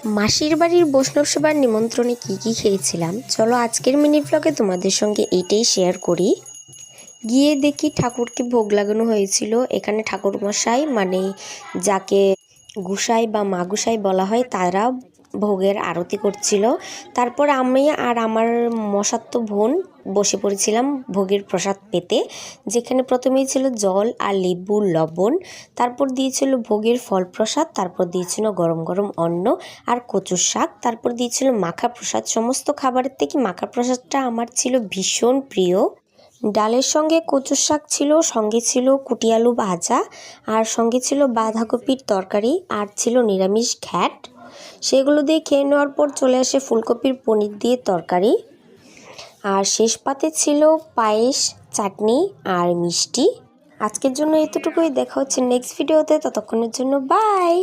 মাসির বাড়ির বৈষ্ণব সেবার নিমন্ত্রণে কি খেয়েছিলাম চলো আজকের মিনি ব্লগে তোমাদের সঙ্গে এইটাই শেয়ার করি। গিয়ে দেখি ঠাকুরকে ভোগ লাগানো হয়েছিল। এখানে ঠাকুরমশাই মানে যাকে গুসাই বা মা গুসাই বলা হয় তারা ভোগের আরতি করছিল। তারপর আমি আর আমার মশাত্ত বোন বসে পড়েছিলাম ভোগের প্রসাদ পেতে, যেখানে প্রথমেই ছিল জল আর লেবু লবণ, তারপর দিয়েছিল ভোগের ফল প্রসাদ, তারপর দিয়েছিল গরম গরম অন্ন আর কচুর শাক, তারপর দিয়েছিল মাখা প্রসাদ। সমস্ত খাবারের থেকে মাখা প্রসাদটা আমার ছিল ভীষণ প্রিয়। ডালের সঙ্গে কচুর শাক ছিল, সঙ্গে ছিল কুটি আলু ভাজা, আর সঙ্গে ছিল বাঁধাকপির তরকারি, আর ছিল নিরামিষ ঘ্যাট। সেগুলো দিয়ে খেয়ে নেওয়ার পর চলে আসে ফুলকপির পনির দিয়ে তরকারি, আর শেষ পাতে ছিল পায়েস, চাটনি আর মিষ্টি। আজকের জন্য এতটুকুই, দেখা হচ্ছে নেক্সট ভিডিওতে, ততক্ষণের জন্য বাই।